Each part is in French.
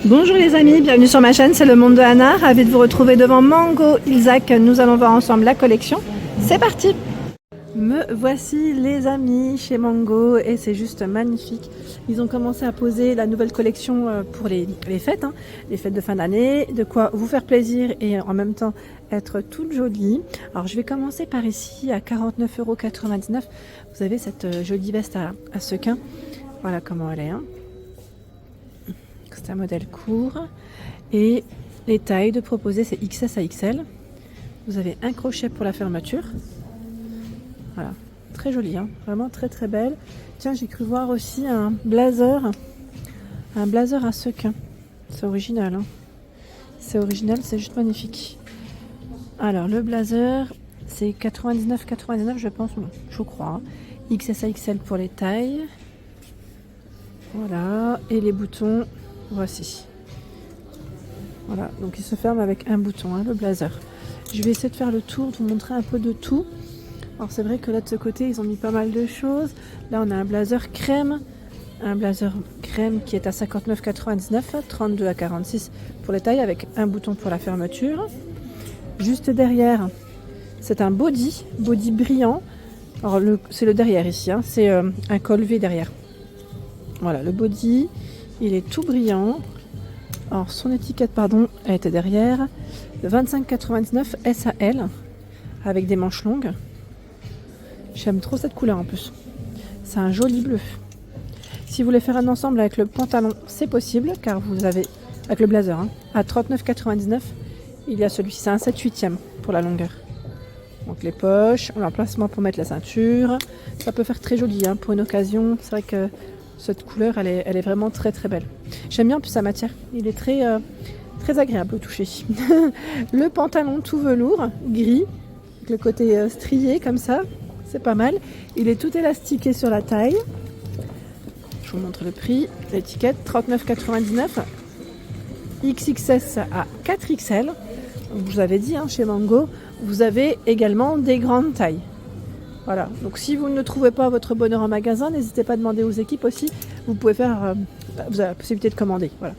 Bonjour les amis, bienvenue sur ma chaîne, c'est le monde de Anna. Ravi de vous retrouver devant Mango Ilzac. Nous allons voir ensemble la collection. C'est parti! Me voici les amis chez Mango et c'est juste magnifique. Ils ont commencé à poser la nouvelle collection pour les fêtes, les fêtes de fin d'année, de quoi vous faire plaisir et en même temps être toute jolie. Alors je vais commencer par ici à 49,99 €. Vous avez cette jolie veste à sequins. Voilà comment elle est. C'est un modèle court et les tailles de proposer c'est XS à XL. Vous avez un crochet pour la fermeture. Voilà, très jolie, vraiment très très belle. Tiens, j'ai cru voir aussi un blazer à sequins. C'est original, c'est original, c'est juste magnifique. Alors le blazer, c'est 99,99 je pense, je crois. XS à XL pour les tailles. Voilà, et les boutons, voici. Voilà, donc il se ferme avec un bouton, le blazer. Je vais essayer de faire le tour, de vous montrer un peu de tout. Alors c'est vrai que là de ce côté ils ont mis pas mal de choses. Là on a un blazer crème qui est à 59,99 €, 32 à 46 pour les tailles avec un bouton pour la fermeture. Juste derrière, c'est un body brillant. Alors c'est le derrière ici, c'est un col V derrière. Voilà, le body, il est tout brillant. Alors son étiquette, elle était derrière. 25,99 S à L avec des manches longues. J'aime trop cette couleur en plus. C'est un joli bleu. Si vous voulez faire un ensemble avec le pantalon, c'est possible car vous avez, avec le blazer, à 39,99 €, il y a celui-ci, c'est un 7/8e pour la longueur. Donc les poches, l'emplacement pour mettre la ceinture. Ça peut faire très joli pour une occasion. C'est vrai que cette couleur, elle est vraiment très très belle. J'aime bien en plus sa matière. Il est très, très agréable au toucher. Le pantalon tout velours, gris, avec le côté strié comme ça. C'est pas mal. Il est tout élastiqué sur la taille. Je vous montre le prix. L'étiquette 39,99 €. XXS à 4XL. Vous avez dit chez Mango, vous avez également des grandes tailles. Voilà, donc si vous ne trouvez pas votre bonheur en magasin, n'hésitez pas à demander aux équipes aussi. Vous pouvez faire, vous avez la possibilité de commander, voilà,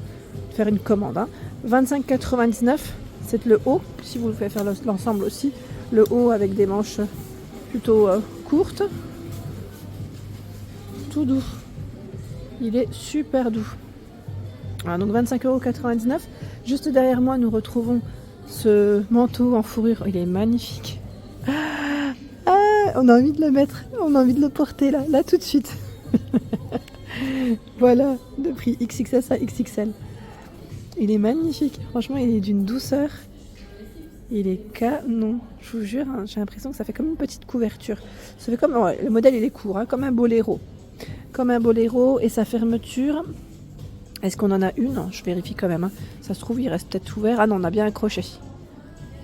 faire une commande. 25,99 €, c'est le haut, si vous voulez faire l'ensemble aussi. Le haut avec des manches plutôt courtes. Tout doux, il est super doux. Voilà, donc 25,99 €. Juste derrière moi, nous retrouvons ce manteau en fourrure, il est magnifique. On a envie de le mettre, on a envie de le porter là tout de suite. Voilà, le prix XXS à XXL. Il est magnifique, franchement il est d'une douceur. Il est canon, je vous jure, j'ai l'impression que ça fait comme une petite couverture. Ça fait comme, le modèle il est court, comme un boléro. Comme un boléro et sa fermeture. Est-ce qu'on en a une? Je vérifie quand même. Ça se trouve il reste peut-être ouvert. Ah non, on a bien un crochet.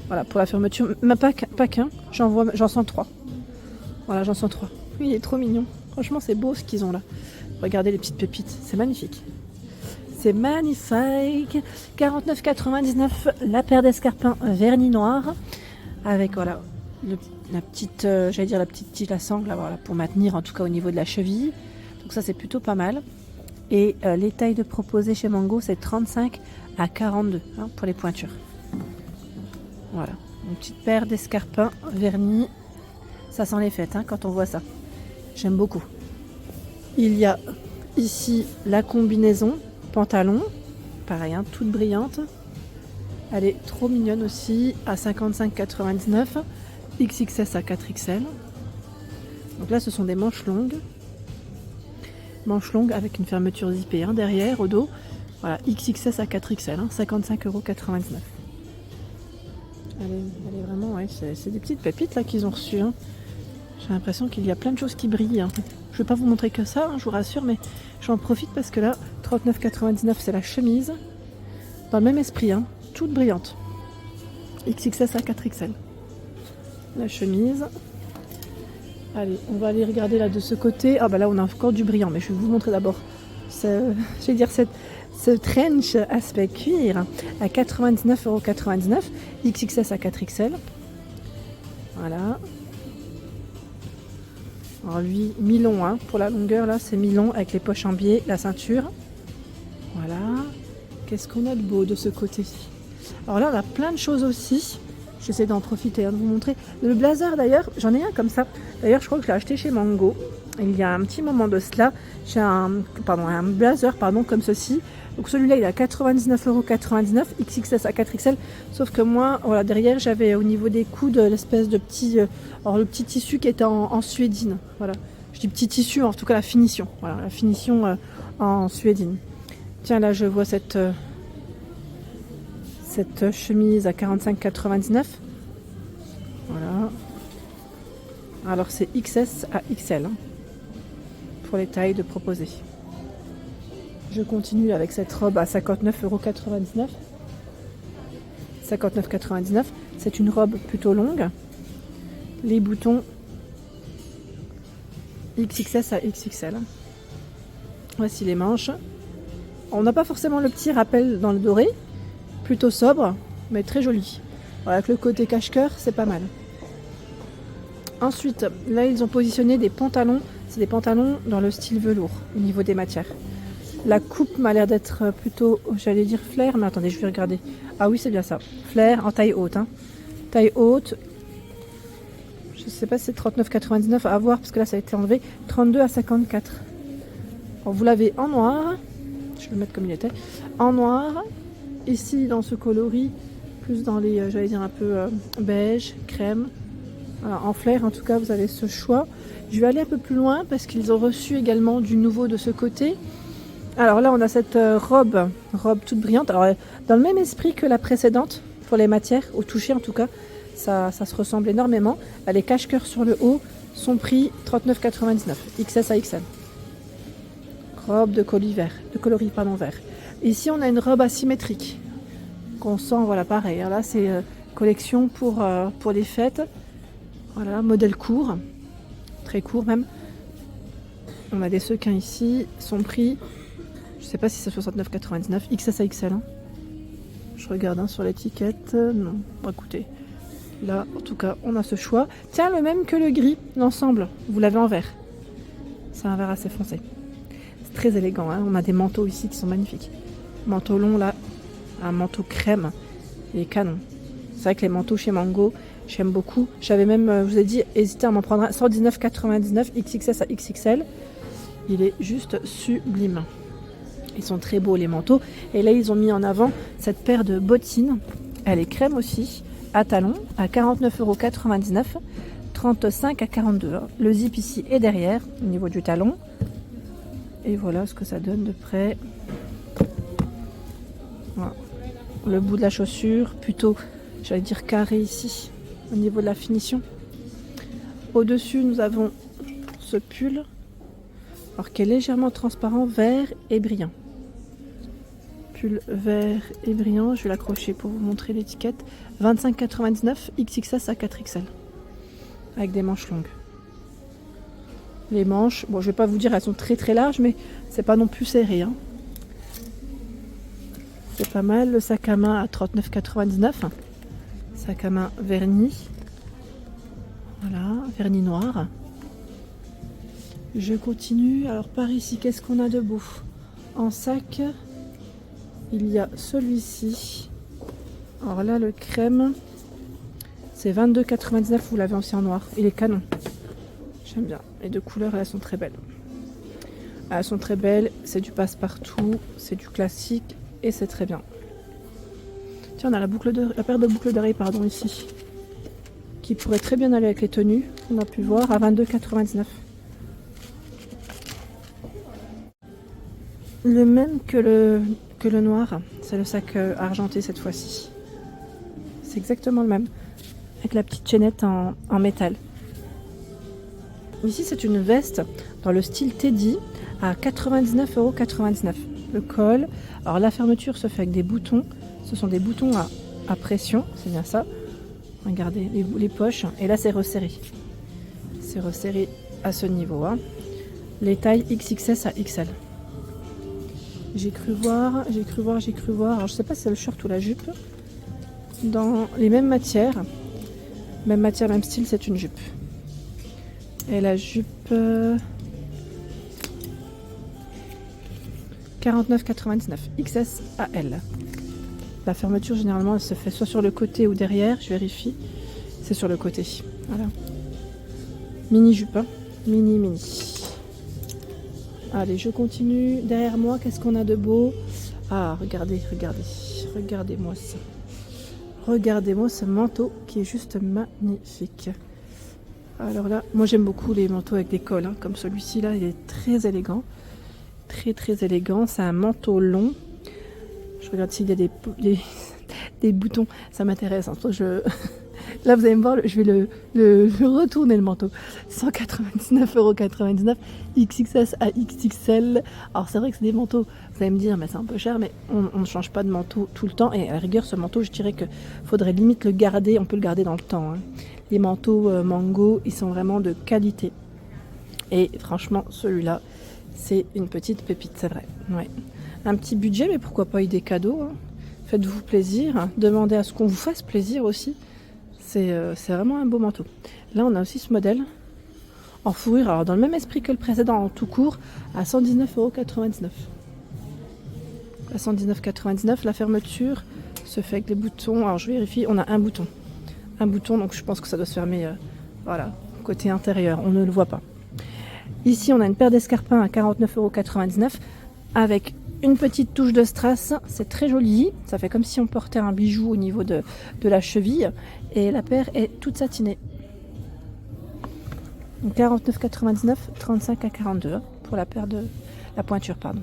Voilà, pour la fermeture, mais pas qu'un, j'en sens 3. Voilà, j'en sens 3. Il est trop mignon. Franchement, c'est beau ce qu'ils ont là. Regardez les petites pépites, c'est magnifique. C'est magnifique. 49,99 € la paire d'escarpins vernis noir. Avec, voilà, la petite, j'allais dire la petite tige à sangle, là, voilà, pour maintenir en tout cas au niveau de la cheville. Donc ça, c'est plutôt pas mal. Et les tailles de proposer chez Mango, c'est 35 à 42 pour les pointures. Voilà, une petite paire d'escarpins vernis. Ça sent les fêtes quand on voit ça. J'aime beaucoup. Il y a ici la combinaison pantalon. Pareil, toute brillante. Elle est trop mignonne aussi, à 55,99 €. XXS à 4XL. Donc là, ce sont des manches longues. Manches longues avec une fermeture zippée derrière, au dos. Voilà, XXS à 4XL, 55,99 €. Elle est vraiment, c'est des petites pépites là qu'ils ont reçues. J'ai l'impression qu'il y a plein de choses qui brillent. Je ne vais pas vous montrer que ça, je vous rassure, mais j'en profite parce que là, 39,99 € c'est la chemise. Dans le même esprit, toute brillante. XXS à 4XL. La chemise. Allez, on va aller regarder là de ce côté. Ah bah là on a encore du brillant, mais je vais vous montrer d'abord ce trench aspect cuir à 99,99 €. XXS à 4XL. Voilà. Alors lui, mi-long, pour la longueur là, c'est mi-long avec les poches en biais, la ceinture. Voilà. Qu'est-ce qu'on a de beau de ce côté? Alors là, on a plein de choses aussi. J'essaie d'en profiter, de vous montrer. Le blazer d'ailleurs, j'en ai un comme ça. D'ailleurs, je crois que je l'ai acheté chez Mango. Il y a un petit moment de cela. J'ai un blazer comme ceci. Donc celui-là, il est à 99,99 €, XXS à 4XL. Sauf que moi, voilà, derrière, j'avais au niveau des coudes l'espèce de petit... alors le petit tissu qui était en suédine. Voilà. Je dis petit tissu, en tout cas la finition. Voilà, la finition en suédine. Tiens, là, je vois cette chemise à 45,99 €. Voilà. Alors c'est XS à XL pour les tailles de proposer. Je continue avec cette robe à 59,99 €. 59,99 €. C'est une robe plutôt longue. Les boutons XXS à XXL. Voici les manches. On n'a pas forcément le petit rappel dans le doré. Plutôt sobre, mais très joli. Voilà, avec le côté cache-cœur, c'est pas mal. Ensuite, là, ils ont positionné des pantalons. C'est des pantalons dans le style velours, au niveau des matières. La coupe m'a l'air d'être plutôt, j'allais dire flair, mais attendez, je vais regarder. Ah oui, c'est bien ça. Flair en taille haute. Taille haute. Je ne sais pas si c'est 39,99 à voir, parce que là, ça a été enlevé. 32 à 54. Alors, vous l'avez en noir. Je vais le mettre comme il était. En noir. Ici, dans ce coloris, plus dans les, j'allais dire un peu beige, crème. Voilà, en flair, en tout cas, vous avez ce choix. Je vais aller un peu plus loin parce qu'ils ont reçu également du nouveau de ce côté. Alors là, on a cette robe toute brillante. Alors, dans le même esprit que la précédente, pour les matières, au toucher en tout cas, ça se ressemble énormément. Elle est cache-cœur sur le haut. Son prix, 39,99 €, XS à XL. Robe de coloris vert. Ici, on a une robe asymétrique qu'on sent, voilà, pareil. Alors là, c'est collection pour les fêtes. Voilà, modèle court, très court même. On a des sequins ici. Son prix, je ne sais pas si c'est 69,99 €, XS à XL. Je regarde sur l'étiquette. Non, bon, écoutez. Là, en tout cas, on a ce choix. Tiens, le même que le gris, l'ensemble. Vous l'avez en vert. C'est un vert assez foncé. C'est très élégant. On a des manteaux ici qui sont magnifiques. Manteau long là, un manteau crème, il est canon. C'est vrai que les manteaux chez Mango, j'aime beaucoup. J'avais même, je vous ai dit, hésité à m'en prendre un, 119,99 € XXS à XXL. Il est juste sublime. Ils sont très beaux les manteaux. Et là, ils ont mis en avant cette paire de bottines. Elle est crème aussi, à talons, à 49,99 €, 35 à 42 €. Le zip ici est derrière, au niveau du talon. Et voilà ce que ça donne de près. Voilà. Le bout de la chaussure, plutôt, j'allais dire carré ici, au niveau de la finition. Au-dessus, nous avons ce pull, alors qui est légèrement transparent, vert et brillant. Pull vert et brillant, je vais l'accrocher pour vous montrer l'étiquette. 25,99 € XXS à 4XL, avec des manches longues. Les manches, bon, je vais pas vous dire, elles sont très très larges, mais c'est pas non plus serré. C'est pas mal. Le sac à main à 39,99 €. Sac à main verni. Voilà, verni noir. Je continue. Alors par ici, qu'est-ce qu'on a de beau? En sac, il y a celui-ci. Alors là, le crème, c'est 22,99 €. Vous l'avez aussi en noir. Il est canon. J'aime bien. Les deux couleurs, elles sont très belles. Elles sont très belles. C'est du passe-partout. C'est du classique. Et c'est très bien. Tiens, on a la paire de boucles d'oreilles, ici. Qui pourrait très bien aller avec les tenues. On a pu voir à 22,99 €. Le même que le noir. C'est le sac argenté cette fois-ci. C'est exactement le même. Avec la petite chaînette en métal. Ici, c'est une veste dans le style Teddy à 99,99 €. Le col. Alors, la fermeture se fait avec des boutons. Ce sont des boutons à pression. C'est bien ça. Regardez les poches. Et là, c'est resserré. C'est resserré à ce niveau. Les tailles XXS à XL. J'ai cru voir. Alors, je sais pas si c'est le short ou la jupe. Dans les mêmes matières. Même matière, même style, c'est une jupe. Et la jupe, 49,99 XS à L. La fermeture généralement elle se fait soit sur le côté ou derrière, je vérifie. C'est sur le côté. Voilà. Mini jupe, hein. Mini. Allez, je continue. Derrière moi, qu'est-ce qu'on a de beau? Ah, regardez-moi ça. Regardez-moi ce manteau qui est juste magnifique. Alors là, moi j'aime beaucoup les manteaux avec des cols, hein, comme celui-ci là, il est très élégant. Très élégant, c'est un manteau long. Je regarde s'il y a des boutons, ça m'intéresse. Hein. Là vous allez me voir, je vais le retourner le manteau. 199,99 € XXS à XXL. Alors c'est vrai que c'est des manteaux, vous allez me dire mais c'est un peu cher, mais on ne change pas de manteau tout le temps. Et à la rigueur ce manteau je dirais que faudrait limite le garder, on peut le garder dans le temps. Hein. Les manteaux Mango, ils sont vraiment de qualité. Et franchement celui-là, c'est une petite pépite, c'est vrai. Ouais. Un petit budget, mais pourquoi pas des cadeaux. Hein. Faites-vous plaisir, hein. Demandez à ce qu'on vous fasse plaisir aussi. C'est vraiment un beau manteau. Là, on a aussi ce modèle en fourrure, alors dans le même esprit que le précédent, en tout court, à 119,99 €. À 119,99 €, la fermeture se fait avec les boutons. Alors, je vérifie, on a un bouton. Un bouton, donc je pense que ça doit se fermer, voilà, côté intérieur, on ne le voit pas. Ici, on a une paire d'escarpins à 49,99 € avec une petite touche de strass. C'est très joli. Ça fait comme si on portait un bijou au niveau de la cheville. Et la paire est toute satinée. 49,99 €, 35 à 42 pour la paire de la pointure, pardon.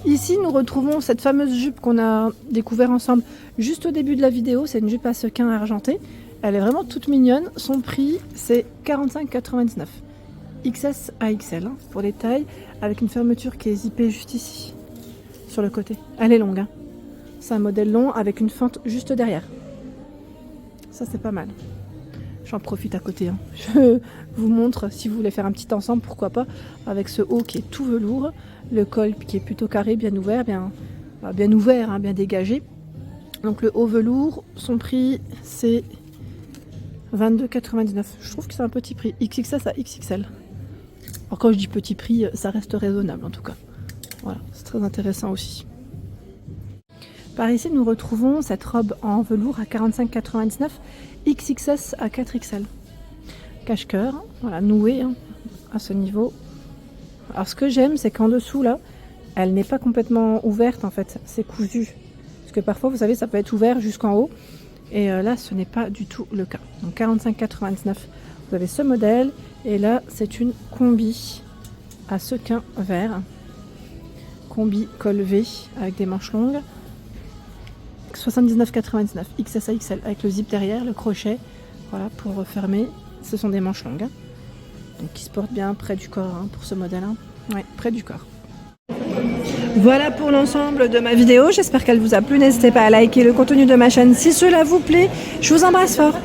Ici, nous retrouvons cette fameuse jupe qu'on a découvert ensemble juste au début de la vidéo. C'est une jupe à sequins argenté. Elle est vraiment toute mignonne. Son prix, c'est 45,99 € XS à XL hein, pour les tailles, avec une fermeture qui est zippée juste ici, sur le côté. Elle est longue. Hein. C'est un modèle long avec une fente juste derrière. Ça, c'est pas mal. J'en profite à côté. Hein. Je vous montre, si vous voulez faire un petit ensemble, pourquoi pas, avec ce haut qui est tout velours, le col qui est plutôt carré, bien ouvert, bien ouvert, hein, bien dégagé. Donc le haut velours, son prix, c'est 22,99 €. Je trouve que c'est un petit prix. XXS à XXL. Alors quand je dis petit prix, ça reste raisonnable en tout cas. Voilà, c'est très intéressant aussi. Par ici, nous retrouvons cette robe en velours à 45,99 € XXS à 4XL. Cache-cœur, voilà, nouée hein, à ce niveau. Alors ce que j'aime, c'est qu'en dessous là, elle n'est pas complètement ouverte en fait, c'est cousu. Parce que parfois, vous savez, ça peut être ouvert jusqu'en haut. Et là, ce n'est pas du tout le cas. Donc 45,99 €, vous avez ce modèle. Et là, c'est une combi à sequins vert. Combi col V avec des manches longues. 79,99 € XS à XL avec le zip derrière, le crochet. Voilà, pour refermer. Ce sont des manches longues. Donc qui se portent bien près du corps hein, pour ce modèle. Hein. Ouais, près du corps. Voilà pour l'ensemble de ma vidéo. J'espère qu'elle vous a plu. N'hésitez pas à liker le contenu de ma chaîne si cela vous plaît. Je vous embrasse fort.